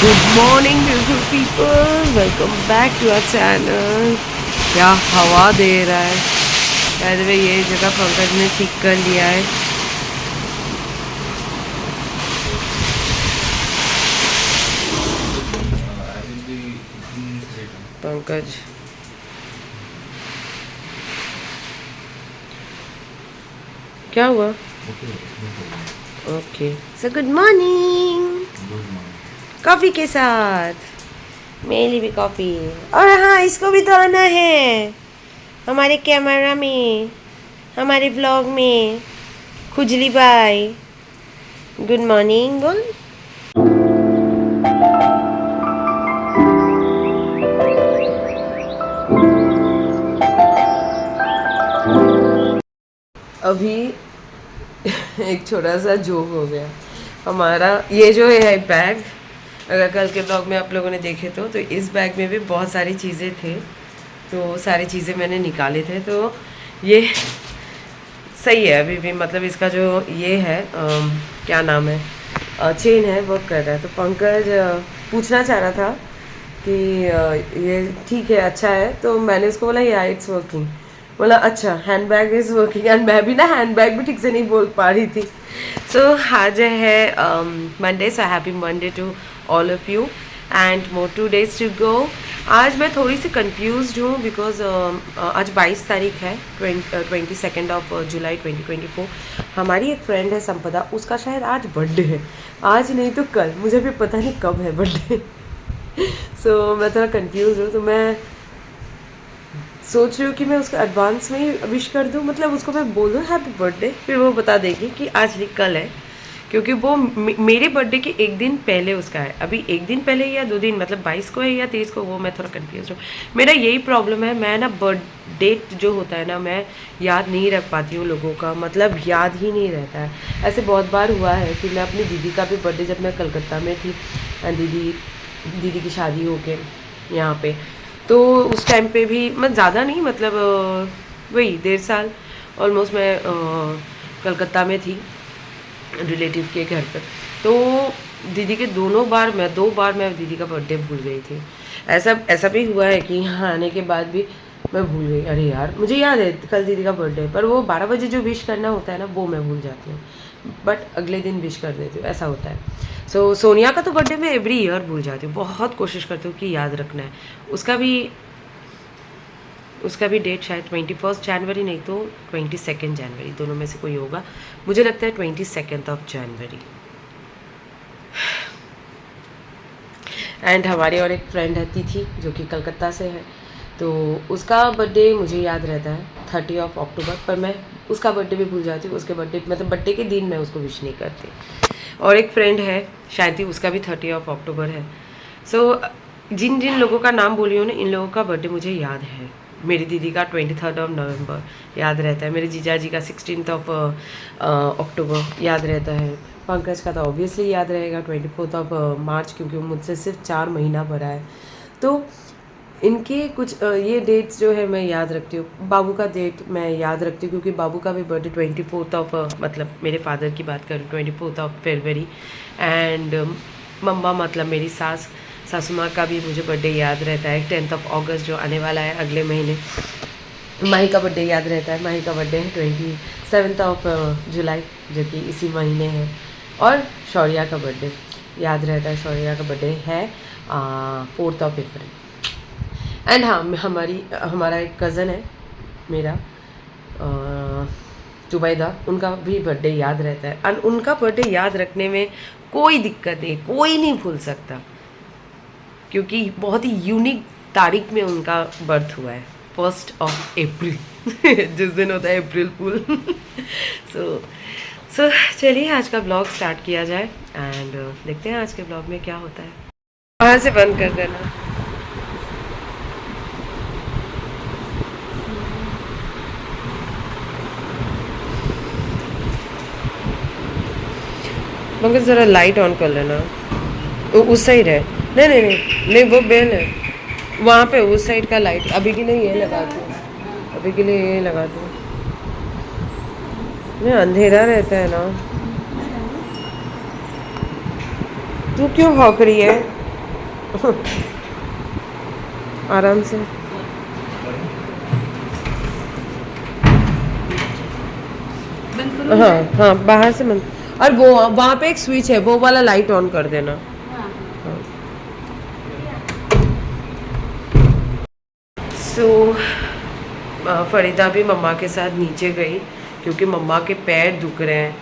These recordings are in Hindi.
Good morning beautiful people, welcome back to our channel। क्या हवा दे रहा है। बाय द वे ये जगह पंकज ने ठीक कर लिया है। पंकज क्या हुआ? Okay so good morning. Coffee के साथ मेरे लिए भी कॉफ़ी। और हाँ, इसको भी तो आना है हमारे कैमरा में, हमारे ब्लॉग में। खुजली बाय गुड मॉर्निंग बोल। अभी एक छोटा सा जोक हो गया हमारा। ये जो है बैग, अगर कल के ब्लॉग में आप लोगों ने देखे तो इस बैग में भी बहुत सारी चीज़ें थे, तो सारी चीज़ें मैंने निकाले थे। तो ये सही है अभी भी, मतलब इसका जो ये है क्या नाम है, चेन है, वर्क कर रहा है। तो पंकज पूछना चाह रहा था कि ये ठीक है, अच्छा है। तो मैंने उसको बोला या इट्स वर्किंग। बोला अच्छा hand bag is working. And मैं भी ना हैंड बैग भी ठीक से नहीं बोल पा रही थी। सो आज है Monday, so happy Monday to all of you and more 2 days to go. आज मैं थोड़ी सी कंफ्यूज्ड हूँ बिकॉज आज 22 तारीख है, 22 ऑफ जुलाई 2024। हमारी एक फ्रेंड है संपदा, उसका शायद आज बर्थडे है। आज नहीं तो कल, मुझे भी पता नहीं कब है बर्थडे। सो मैं थोड़ा कंफ्यूज हूँ। तो मैं सोच रही हूँ कि मैं उसको एडवांस में ही विश कर दूँ, मतलब उसको मैं बोलूँ हैप्पी बर्थडे, फिर वो बता देगी कि आज नहीं कल है। क्योंकि वो मेरे बर्थडे के एक दिन पहले उसका है। अभी एक दिन पहले या 2 दिन, मतलब 22 को है या 23 को, वो मैं थोड़ा कंफ्यूज हूँ। मेरा यही प्रॉब्लम है, मैं ना बर्थ डेट जो होता है ना, मैं याद नहीं रख पाती हूँ लोगों का, मतलब याद ही नहीं रहता है। ऐसे बहुत बार हुआ है कि मैं अपनी दीदी का भी बर्थडे, जब मैं कलकत्ता में थी, दीदी की शादी हो के यहाँ पे, तो उस टाइम पे भी मैं ज़्यादा नहीं, मतलब वही 1.5 साल ऑलमोस्ट मैं कलकत्ता में थी रिलेटिव के घर पर। तो दीदी के 2 बार मैं दीदी का बर्थडे भूल गई थी। ऐसा भी हुआ है कि यहाँ आने के बाद भी मैं भूल गई। अरे यार, मुझे याद है कल दीदी का बर्थडे, पर वो 12 बजे जो विश करना होता है ना, वो मैं भूल जाती हूँ, बट अगले दिन विश कर देती हूँ, ऐसा होता है। सोनिया का तो बर्थडे मैं एवरी ईयर भूल जाती हूँ, बहुत कोशिश करती हूँ कि याद रखना है। उसका भी डेट शायद 21 जनवरी, नहीं तो 22 जनवरी, दोनों में से कोई होगा। मुझे लगता है 22 ऑफ जनवरी। एंड हमारी और एक फ्रेंड है तिथि, जो कि कलकत्ता से है, तो उसका बर्थडे मुझे याद रहता है 30 ऑफ अक्टूबर, पर मैं उसका बर्थडे भी भूल जाती हूँ। उसके बर्थडे, मतलब बर्थडे के दिन मैं उसको विश नहीं करती। और एक फ्रेंड है शायद, उसका भी 30 ऑफ अक्टूबर है। सो जिन जिन लोगों का नाम बोली हूँ ना, इन लोगों का बर्थडे मुझे याद है। मेरी दीदी का 23 ऑफ नवंबर याद रहता है, मेरे जीजा जी का 16 ऑफ अक्टूबर याद रहता है, पंकज का तो ऑब्वियसली याद रहेगा 24 ऑफ मार्च, क्योंकि वो मुझसे सिर्फ 4 महीना बड़ा है। तो इनके कुछ ये डेट्स जो है मैं याद रखती हूँ। बाबू का डेट मैं याद रखती हूँ, क्योंकि बाबू का भी बर्थडे 24 ऑफ मतलब मेरे फादर की बात करूँ 24 ऑफ फरवरी। एंड मम्मा, मतलब मेरी सासू माँ का भी मुझे बर्थडे याद रहता है 10 ऑफ अगस्त, जो आने वाला है अगले महीने। माही का बर्थडे याद रहता है, माही का बर्थडे है 27 ऑफ जुलाई, जो कि इसी महीने है। और शौर्या का बर्थडे याद रहता है, शौर्या का बर्थडे है 4 ऑफ अप्रैल। एंड हाँ, हमारा एक कज़न है मेरा, जुबैदा, उनका भी बर्थडे याद रहता है। एंड उनका बर्थडे याद रखने में कोई दिक्कत नहीं, कोई नहीं भूल सकता, क्योंकि बहुत ही यूनिक तारीख में उनका बर्थ हुआ है, 1 अप्रैल जिस दिन होता है अप्रैल फूल। सो चलिए आज का ब्लॉग स्टार्ट किया जाए एंड देखते हैं आज के ब्लॉग में क्या होता है। वहाँ से बंद कर देना। मगर ज़रा लाइट ऑन कर लेना, उस साइड है। नहीं नहीं नहीं नहीं, वो बेल है वहाँ पे, उस साइड का लाइट। अभी के लिए ये लगा दूँ, अभी के लिए ये लगा दूँ। नहीं, अंधेरा रहता है ना। तू क्यों हौक रही है? आराम से। हाँ हाँ, बाहर से बंद। और वो वहाँ पे एक स्विच है, वो वाला लाइट ऑन कर देना। हाँ। सो फरीदा भी मम्मा के साथ नीचे गई क्योंकि मम्मा के पैर दुख रहे हैं,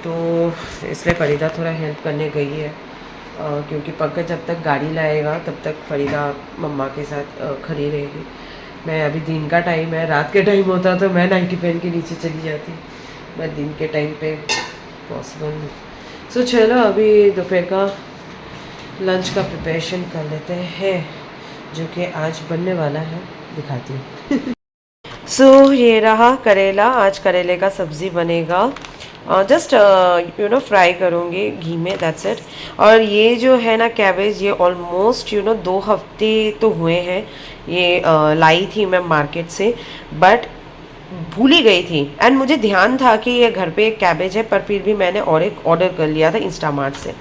तो इसलिए फरीदा थोड़ा हेल्प करने गई है। क्योंकि पंकज जब तक गाड़ी लाएगा तब तक फरीदा मम्मा के साथ खड़ी रहेगी। मैं अभी दिन का टाइम है, रात के टाइम होता तो मैं नाइटी पहन के नीचे चली जाती, मैं दिन के टाइम पे पॉसिबल नहीं। सो चलो अभी दोपहर का लंच का प्रिपरेशन कर लेते हैं, जो कि आज बनने वाला है, दिखाती हूँ। सो ये रहा करेला, आज करेले का सब्ज़ी बनेगा। जस्ट फ्राई करूँगी घी में, दैट्स इट। और ये जो है ना कैबेज, ये ऑलमोस्ट 2 हफ्ते तो हुए हैं। ये लाई थी मैं मार्केट से, बट भूल ही गई थी। एंड मुझे ध्यान था कि ये घर पे एक कैबेज है, पर फिर भी मैंने और एक ऑर्डर कर लिया था इंस्टामार्ट से।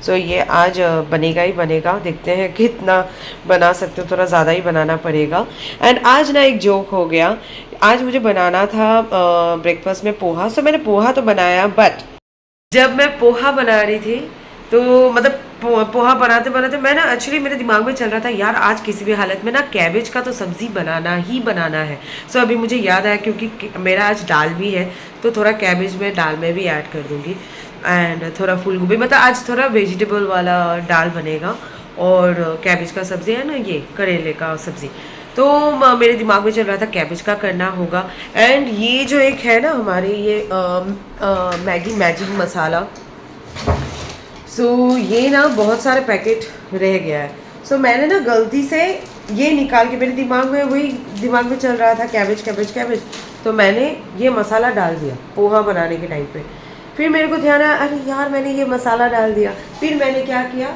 सो ये आज बनेगा ही बनेगा, देखते हैं कितना बना सकते हो, थोड़ा ज़्यादा ही बनाना पड़ेगा। एंड आज ना एक जोक हो गया, आज मुझे बनाना था ब्रेकफास्ट में पोहा। सो मैंने पोहा तो बनाया, बट जब मैं पोहा बना रही थी तो मतलब पोहा बनाते बनाते मैं ना एक्चुअली मेरे दिमाग में चल रहा था यार आज किसी भी हालत में ना कैबेज का तो सब्ज़ी बनाना ही बनाना है। सो अभी मुझे याद आया क्योंकि मेरा आज दाल भी है, तो थोड़ा कैबेज में दाल में भी ऐड कर दूँगी। एंड थोड़ा फूल गोभी, मतलब आज थोड़ा वेजिटेबल वाला दाल बनेगा। और कैबेज का सब्ज़ी है ना, ये करेले का सब्ज़ी, तो मेरे दिमाग में चल रहा था कैबेज का करना होगा। एंड ये जो एक है ना हमारे ये मैगी मैजिक मसाला, सो ये ना बहुत सारे पैकेट रह गया है। सो मैंने ना गलती से ये निकाल के, मेरे दिमाग में वही दिमाग में चल रहा था कैबेज कैबेज कैबेज, तो मैंने ये मसाला डाल दिया पोहा बनाने के टाइम पे। फिर मेरे को ध्यान आया अरे यार मैंने ये मसाला डाल दिया। फिर मैंने क्या किया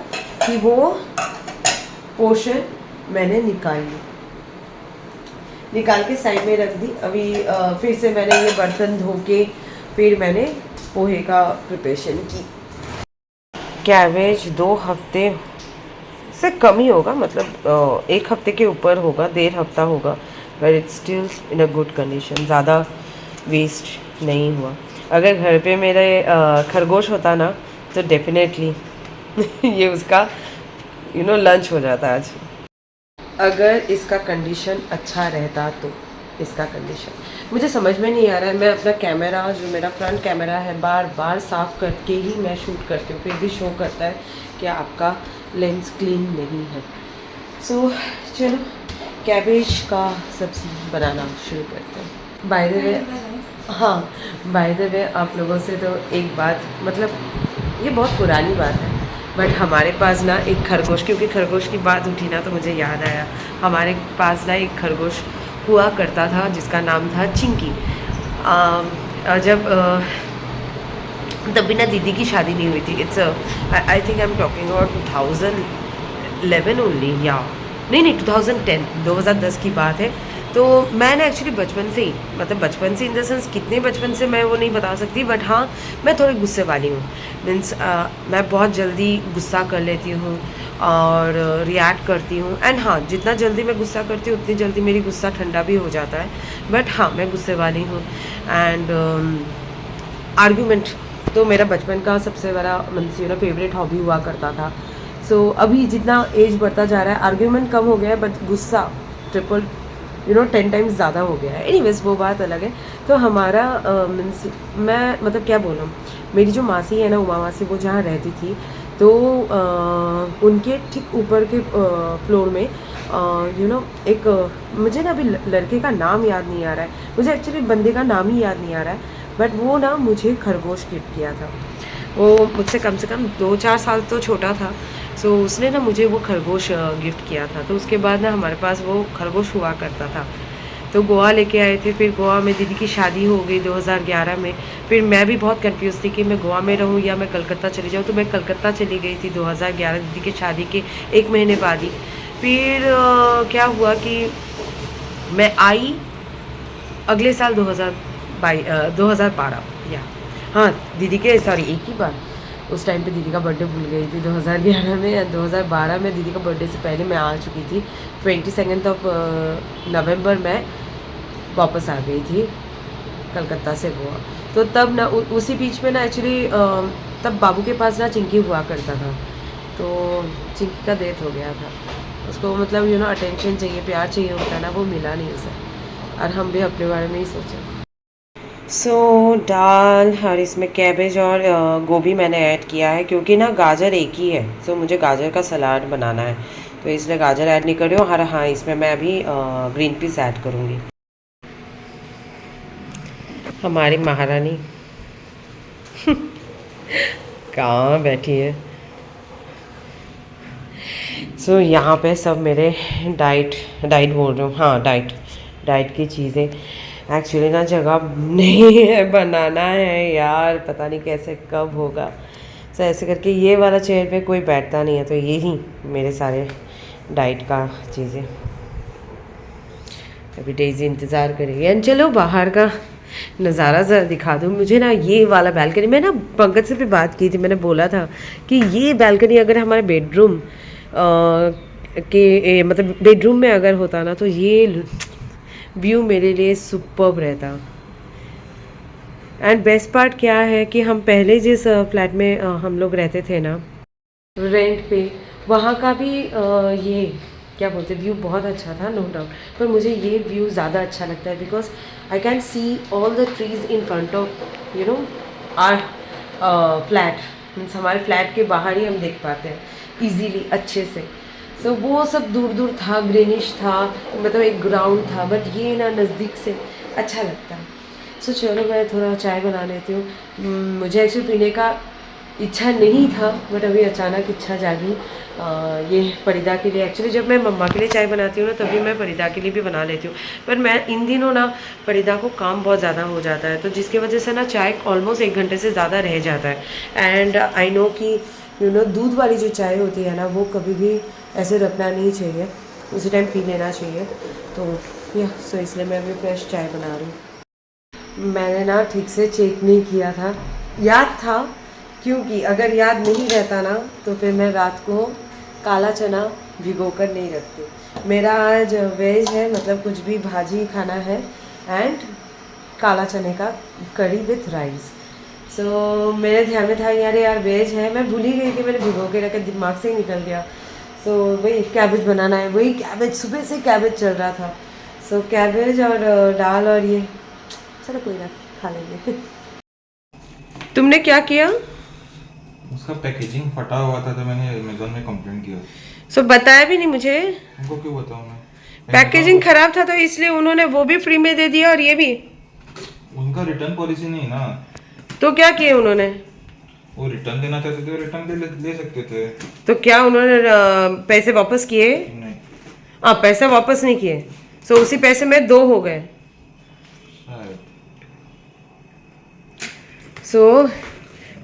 कि वो पोर्शन मैंने निकाल के साइड में रख दी। अभी फिर से मैंने ये बर्तन धो के फिर मैंने पोहे का प्रिपरेशन की। कैबेज 2 हफ्ते से कम ही होगा, मतलब 1 हफ्ते के ऊपर होगा, 1.5 हफ्ता होगा, but it's still in a good condition, ज़्यादा वेस्ट नहीं हुआ। अगर घर पे मेरे खरगोश होता ना तो डेफिनेटली ये उसका लंच हो जाता आज, अगर इसका कंडीशन अच्छा रहता तो। इसका कंडीशन मुझे समझ में नहीं आ रहा है। मैं अपना कैमरा, जो मेरा फ्रंट कैमरा है, बार बार साफ़ करके ही मैं शूट करती हूँ, फिर भी शो करता है कि आपका लेंस क्लीन नहीं है। सो चलो कैबेज का सब्ज़ी बनाना शुरू करते हैं। बाय द वे, हाँ बाय द वे आप लोगों से तो एक बात, मतलब ये बहुत पुरानी बात है, बट हमारे पास ना एक खरगोश, क्योंकि खरगोश की बात उठी ना तो मुझे याद आया, हमारे पास ना एक खरगोश हुआ करता था जिसका नाम था चिंकी। जब तब भी ना दीदी की शादी नहीं हुई थी। It's I think I am talking about 2011 only, या नहीं 2010 की बात है। तो मैं ना एक्चुअली बचपन से ही, मतलब बचपन से इन द सेंस कितने बचपन से मैं वो नहीं बता सकती, बट हाँ मैं थोड़ी गुस्से वाली हूँ। मीन्स मैं बहुत जल्दी गुस्सा कर लेती हूँ और रिएक्ट करती हूँ। एंड हाँ, जितना जल्दी मैं गुस्सा करती हूँ उतनी जल्दी मेरी गुस्सा ठंडा भी हो जाता है। बट हाँ मैं गुस्से वाली हूँ। एंड आर्ग्यूमेंट तो मेरा बचपन का सबसे बड़ा मीन्स फेवरेट हॉबी हुआ करता था। सो अभी जितना एज बढ़ता जा रहा है आर्ग्यूमेंट कम हो गया है, बट गुस्सा ट्रिपल 10 टाइम्स ज़्यादा हो गया है। एनीवेज वो बात अलग है। तो हमारा मीन्स मैं मतलब क्या बोलूँ, मेरी जो मासी है ना, उमा मासी, वो जहाँ रहती थी तो उनके ठीक ऊपर के फ्लोर में एक मुझे ना अभी लड़के का नाम याद नहीं आ रहा है, मुझे एक्चुअली बंदे का नाम ही याद नहीं आ रहा है, बट वो ना मुझे खरगोश गिफ्ट किया था। वो मुझसे कम से कम 2-4 साल तो छोटा था। सो उसने ना मुझे वो खरगोश गिफ्ट किया था। तो उसके बाद ना हमारे पास वो खरगोश हुआ करता था। तो गोवा लेके आए थे। फिर गोवा में दीदी की शादी हो गई 2011 में। फिर मैं भी बहुत कंफ्यूज थी कि मैं गोवा में रहूँ या मैं कलकत्ता चली जाऊँ। तो मैं कलकत्ता चली गई थी 2011 दीदी की शादी के 1 महीने बाद ही। फिर क्या हुआ कि मैं आई अगले साल 2012, या हाँ दीदी के, सॉरी एक ही बार उस टाइम पे दीदी का बर्थडे भूल गई थी 2011 में, या 2012 में दीदी का बर्थडे से पहले मैं आ चुकी थी। 22 ऑफ नवंबर में वापस आ गई थी कलकत्ता से गोवा। तो तब ना उसी बीच में ना एक्चुअली तब बाबू के पास ना चिंकी हुआ करता था, तो चिंकी का डेथ हो गया था। उसको मतलब अटेंशन चाहिए, प्यार चाहिए होता है ना, वो मिला नहीं उसे, और हम भी अपने बारे में ही सोचा। दाल और इसमें कैबेज और गोभी मैंने ऐड किया है, क्योंकि ना गाजर एक ही है, मुझे गाजर का सलाद बनाना है, तो इसलिए गाजर ऐड नहीं कर रही हूँ। और हाँ, इसमें मैं अभी ग्रीन पीस ऐड करूँगी। हमारी महारानी कहाँ बैठी है। यहाँ पे सब मेरे डाइट बोल रही हूँ, हाँ डाइट की चीज़ें। एक्चुअली ना जगह नहीं है, बनाना है यार, पता नहीं कैसे कब होगा। ऐसे करके ये वाला चेयर पे कोई बैठता नहीं है, तो ये ही मेरे सारे डाइट का चीज़ें। अभी डेज़ी इंतज़ार करेगी। एंड चलो बाहर का नज़ारा ज़रा दिखा दूँ। मुझे ना ये वाला बैल्कनी, मैं ना पंकज से भी बात की थी, मैंने बोला था कि ये बैल्कनी अगर हमारे बेडरूम के मतलब बेडरूम में अगर होता ना, तो ये व्यू मेरे लिए सुपर्ब रहता। एंड बेस्ट पार्ट क्या है कि हम पहले जिस फ्लैट में हम लोग रहते थे ना रेंट पे, वहाँ का भी ये क्या बोलते व्यू बहुत अच्छा था, नो डाउट। पर मुझे ये व्यू ज़्यादा अच्छा लगता है, because I can see all the trees in front of our flat. Means हमारे फ्लैट के बाहर ही हम देख पाते हैं इजीली, अच्छे से। वो सब दूर दूर था, ग्रीनिश था, मतलब एक ग्राउंड था, बट ये ना नज़दीक से अच्छा लगता है। चलो मैं थोड़ा चाय बना लेती हूँ। मुझे एक्चुअली पीने का इच्छा नहीं था, बट अभी अचानक इच्छा जागी ये परिदा के लिए। एक्चुअली जब मैं मम्मा के लिए चाय बनाती हूँ ना, तभी मैं परिदा के लिए भी बना लेती हूँ। पर मैं इन दिनों ना परिदा को काम बहुत ज़्यादा हो जाता है, तो जिसकी वजह से ना चाय ऑलमोस्ट 1 घंटे से ज़्यादा रह जाता है। एंड आई नो कि दूध वाली जो चाय होती है ना, वो कभी भी ऐसे रखना नहीं चाहिए, उसी टाइम पी लेना चाहिए। तो इसलिए मैं अभी फ्रेश चाय बना रही हूँ। मैंने ना ठीक से चेक नहीं किया था, याद था, क्योंकि अगर याद नहीं रहता ना तो फिर मैं रात को काला चना भिगो कर नहीं रखती। मेरा आज वेज है, मतलब कुछ भी भाजी खाना है, एंड काला चने का करी विथ राइस। मेरे ध्यान में था यार वेज है, मैं भूल ही गई कि मैंने भिगो के रखा, दिमाग से ही निकल गया। वही कैबेज बनाना है, वही कैबेज, सुबह से कैबेज चल रहा था। कैबेज और दाल, और ये चलो कोई ना, खा लेंगे। तुमने क्या किया? उसका पैकेजिंग फटा हुआ था, तो मैंने अमेज़न में कंप्लेंट किया। बताया भी नहीं मुझे। उनको क्यों बताऊं मैं? पैकेजिंग खराब था, तो इसलिए उन्होंने वो भी फ्री में दे दिया और ये भी। उनका रिटर्न पॉलिसी नहीं ना। तो क्या किए उन्होंने? वो रिटर्न देना चाहते थे, रिटर्न ले सकते थे। तो क्या उन्होंने पैसे वापस किए? नहीं। पैसा वापस नहीं किए। उसी पैसे में 2 हो गए। शायद।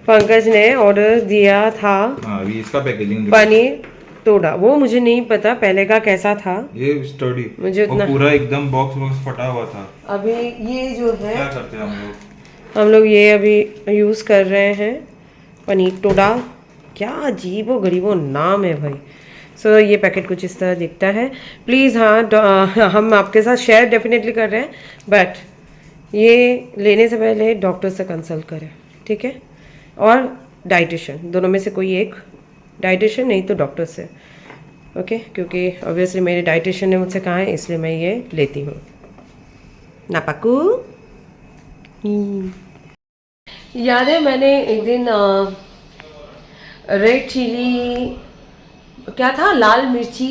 पंकज ने ऑर्डर दिया था अभी इसका पैकेजिंग पनीर टोडा, वो मुझे नहीं पता पहले का कैसा था। ये स्टडी मुझे उतना पूरा एकदम बॉक्स फटा हुआ था। अभी ये जो है, क्या करते हैं हम लोग ये अभी यूज़ कर रहे हैं पनीर टोडा। क्या अजीब व गरीबो नाम है भाई। ये पैकेट कुछ इस तरह दिखता है। प्लीज़ हम आपके साथ शेयर डेफिनेटली कर रहे हैं, बट ये लेने से पहले डॉक्टर से कंसल्ट करें, ठीक है? और डाइटिशियन, दोनों में से कोई एक, डाइटिशियन नहीं तो डॉक्टर से, ओके? क्योंकि ऑब्वियसली मेरे डाइटिशियन ने मुझसे कहा है, इसलिए मैं ये लेती हूँ। नापाकू याद है मैंने एक दिन रेड चिली क्या था, लाल मिर्ची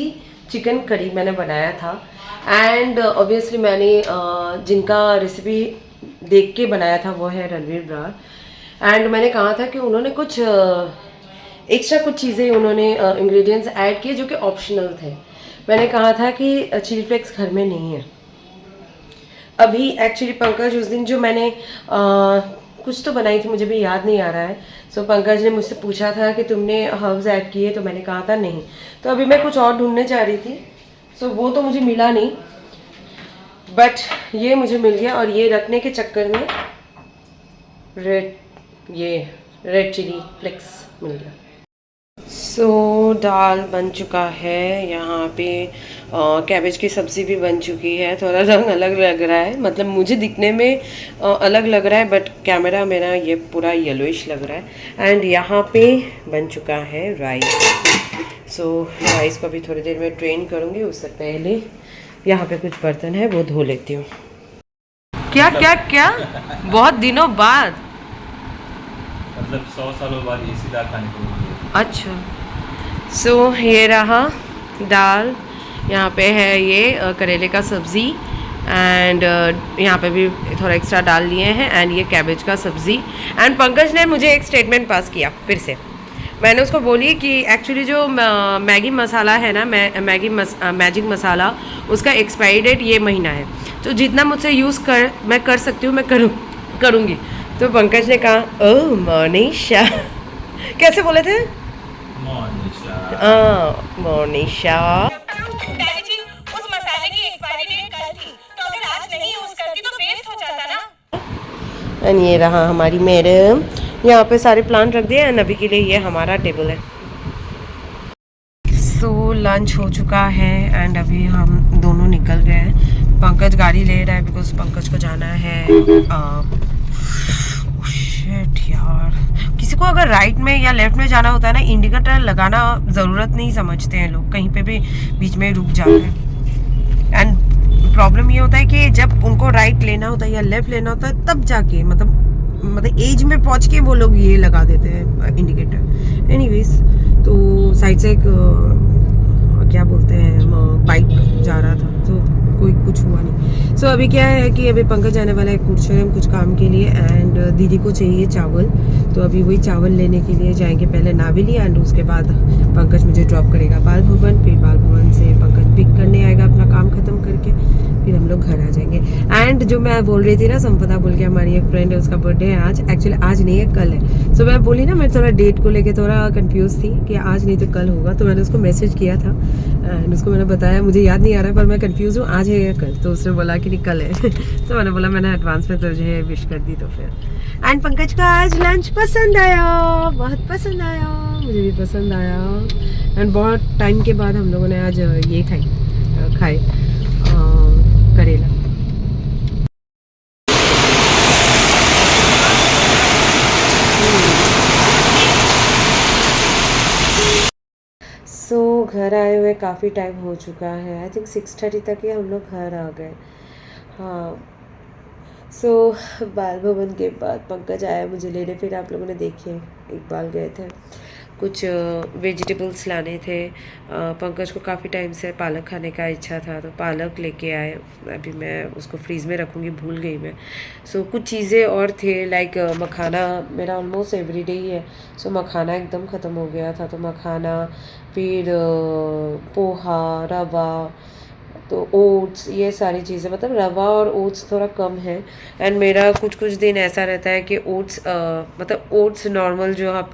चिकन करी मैंने बनाया था। एंड ऑब्वियसली मैंने जिनका रेसिपी देख के बनाया था वो है रणवीर ब्रार। एंड मैंने कहा था कि उन्होंने कुछ एक्स्ट्रा कुछ चीज़ें उन्होंने इंग्रेडिएंट्स ऐड किए जो कि ऑप्शनल थे। मैंने कहा था कि चिली फ्लेक्स घर में नहीं है अभी। एक्चुअली पंकज उस दिन जो मैंने कुछ तो बनाई थी, मुझे भी याद नहीं आ रहा है। पंकज ने मुझसे पूछा था कि तुमने हर्ब्स ऐड किए, तो मैंने कहा था नहीं। तो अभी मैं कुछ और ढूंढने जा रही थी, वो तो मुझे मिला नहीं, बट ये मुझे मिल गया। और ये रखने के चक्कर में रेड ये रेड चिली फ्लेक्स मिल गया। सो दाल बन चुका है, यहाँ पे कैबेज की सब्ज़ी भी बन चुकी है। थोड़ा रंग अलग लग रहा है, मतलब मुझे दिखने में अलग लग रहा है, बट कैमरा मेरा ये पूरा येलोइश लग रहा है। एंड यहाँ पे बन चुका है राइस। सो राइस को भी थोड़ी देर में ड्रेन करूँगी, उससे पहले यहाँ पे कुछ बर्तन है वो धो लेती हूँ। क्या क्या क्या बहुत दिनों बाद, मतलब 100 सालों बाद ये सीधा खाने को मिली है। अच्छा। सो ये रहा दाल, यहाँ पे है ये करेले का सब्ज़ी, एंड यहाँ पे भी थोड़ा एक्स्ट्रा डाल लिए हैं, एंड ये कैबेज का सब्ज़ी। एंड पंकज ने मुझे एक स्टेटमेंट पास किया फिर से। मैंने उसको बोली कि एक्चुअली जो मैगी मसाला है ना, मैजिक मसाला, उसका एक्सपायरी डेट ये महीना है, तो जितना मुझसे मैं कर सकती हूँ मैं करूँगी। तो पंकज ने कहा ओह मोनिशा कैसे बोले थे, मोनिशा। डैडी जी, उस मसाले की एक्सपायरी डेट कल थी, तो अगर आज नहीं यूज करती तो वेस्ट हो जाता ना। एंड ये रहा हमारी मैडम, यहाँ पे सारे प्लांट रख दिए, एंड अभी के लिए ये हमारा टेबल है। सो लंच हो चुका है, एंड अभी हम दोनों निकल गए हैं। पंकज गाड़ी ले रहा है बिकॉज पंकज को जाना है शिट यार, किसी को अगर राइट में या लेफ्ट में जाना होता है ना, इंडिकेटर लगाना ज़रूरत नहीं समझते हैं लोग, कहीं पे भी बीच में रुक जाते हैं। एंड प्रॉब्लम ये होता है कि जब उनको राइट लेना होता है या लेफ्ट लेना होता है, तब जाके मतलब एज में पहुंच के वो लोग ये लगा देते हैं इंडिकेटर। एनीवेज, तो साइड से एक क्या बोलते हैं बाइक जा रहा था, तो कोई कुछ हुआ नहीं। सो अभी क्या है कि अभी पंकज जाने वाला है कुर्चरम कुछ काम के लिए, एंड दीदी को चाहिए चावल, तो अभी वही चावल लेने के लिए जाएंगे पहले नावेली, एंड उसके बाद पंकज मुझे ड्रॉप करेगा बाल भवन, फिर बाल भवन से पंकज पिक करने आएगा अपना काम ख़त्म करके, फिर हम लोग घर आ जाएंगे। एंड जो मैं बोल रही थी ना, संपदा बोल के हमारी एक फ्रेंड है, उसका बर्थडे है आज, एक्चुअली आज नहीं है कल है। सो मैं बोली ना, मैं थोड़ा डेट को लेके थोड़ा कंफ्यूज थी कि आज नहीं तो कल होगा, तो मैंने उसको मैसेज किया था एंड उसको मैंने बताया मुझे याद नहीं आ रहा है पर मैं कंफ्यूज हूँ आज है या कल, तो उसने बोला कि नहीं कल है तो मैंने बोला मैंने एडवांस में तुझे विश कर दी। तो फिर एंड पंकज का आज लंच पसंद आया, बहुत पसंद आया, मुझे भी पसंद आया, एंड बहुत टाइम के बाद हम लोगों ने आज ये खाए करेला। सो घर आए हुए काफ़ी टाइम हो चुका है, आई थिंक 6:30 तक ही हम लोग घर आ गए। हाँ, सो बाल भवन के बाद पंकज आया मुझे लेने, फिर आप लोगों ने देखे इकबाल गए थे, कुछ वेजिटेबल्स लाने थे। पंकज को काफ़ी टाइम से पालक खाने का इच्छा था, तो पालक लेके आए, अभी मैं उसको फ्रीज़ में रखूँगी, भूल गई मैं। सो कुछ चीज़ें और थे लाइक मखाना, मेरा ऑलमोस्ट एवरीडे ही है, सो मखाना एकदम ख़त्म हो गया था, तो मखाना, फिर पोहा, रवा, तो ओट्स, ये सारी चीज़ें, मतलब रवा और ओट्स थोड़ा कम है। एंड मेरा कुछ कुछ दिन ऐसा रहता है कि ओट्स मतलब ओट्स नॉर्मल जो आप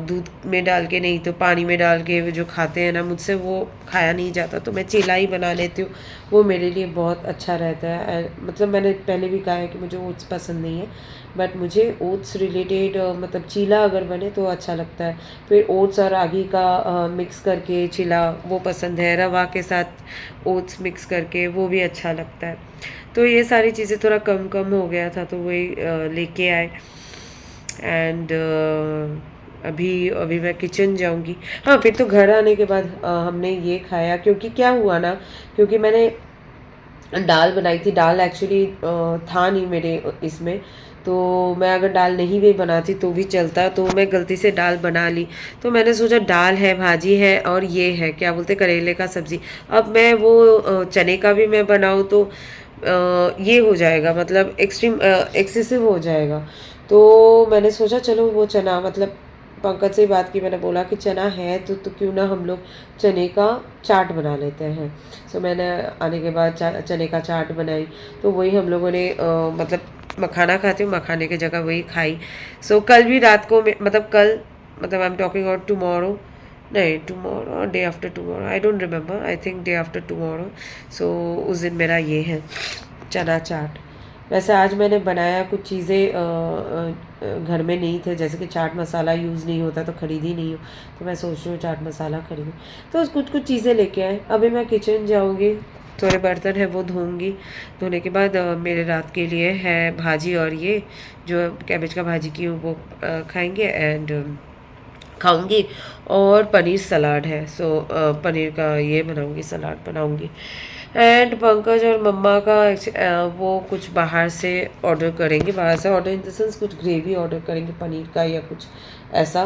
दूध में डाल के नहीं तो पानी में डाल के जो खाते हैं ना, मुझसे वो खाया नहीं जाता, तो मैं चीला ही बना लेती हूँ, वो मेरे लिए बहुत अच्छा रहता है। मतलब मैंने पहले भी कहा है कि मुझे ओट्स पसंद नहीं है, बट मुझे ओट्स रिलेटेड मतलब चीला अगर बने तो अच्छा लगता है। फिर ओट्स और रागी का मिक्स करके चीला वो पसंद है, रवा के साथ ओट्स मिक्स करके वो भी अच्छा लगता है। तो ये सारी चीज़ें थोड़ा कम कम हो गया था, तो वही लेके आए। एंड अभी मैं किचन जाऊंगी। हाँ, फिर तो घर आने के बाद हमने ये खाया, क्योंकि क्या हुआ ना, क्योंकि मैंने दाल बनाई थी, दाल एक्चुअली था नहीं मेरे इसमें, तो मैं अगर दाल नहीं भी बनाती तो भी चलता, तो मैं गलती से दाल बना ली। तो मैंने सोचा दाल है, भाजी है, और ये है क्या बोलते करेले का सब्ज़ी, अब मैं वो चने का भी मैं बनाऊँ तो ये हो जाएगा, मतलब एक्सेसिव हो जाएगा। तो मैंने सोचा चलो वो चना, मतलब पंकज से ही बात की, मैंने बोला कि चना है तो क्यों ना हम लोग चने का चाट बना लेते हैं। सो मैंने आने के बाद चने का चाट बनाई, तो वही हम लोगों ने मतलब मखाना खाते हो, मखाने की जगह वही खाई। सो कल भी रात को मतलब कल, मतलब I am talking about tomorrow, नहीं टुमारो और day after tomorrow, I don't remember, I think day after tomorrow. So उस दिन मेरा ये है चना चाट। वैसे आज मैंने बनाया कुछ चीज़ें घर में नहीं थे, जैसे कि चाट मसाला यूज़ नहीं होता तो ख़रीद ही नहीं हो, तो मैं सोच रही हूँ चाट मसाला ख़रीदूँ। तो कुछ कुछ चीज़ें लेके आए। अभी मैं किचन जाऊँगी, थोड़े बर्तन है वो धोऊंगी। धोने के बाद मेरे रात के लिए है भाजी, और ये जो कैबेज का भाजी की वो खाएंगे एंड खाऊंगी। और पनीर सलाद है, सो पनीर का ये बनाऊंगी, सलाद बनाऊंगी। एंड पंकज और मम्मा का वो कुछ बाहर से ऑर्डर करेंगे, बाहर से ऑर्डर इन द सेंस कुछ ग्रेवी ऑर्डर करेंगे पनीर का या कुछ ऐसा,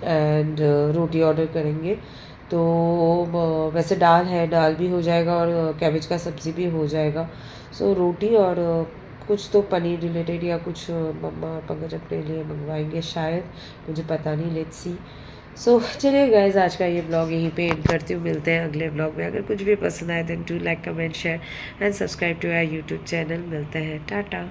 एंड रोटी ऑर्डर करेंगे। तो वैसे दाल है, दाल भी हो जाएगा और कैबेज का सब्ज़ी भी हो जाएगा। सो रोटी और कुछ तो पनीर रिलेटेड या कुछ मम्मा और पंकज अपने लिए मंगवाएंगे शायद, मुझे पता नहीं, लेट्स सी। सो चलिए गाइज, आज का ये ब्लॉग यहीं पे एंड करती हूँ। मिलते हैं अगले ब्लॉग में। अगर कुछ भी पसंद आए then do like, comment, share and subscribe to our YouTube channel. मिलते हैं, टाटा।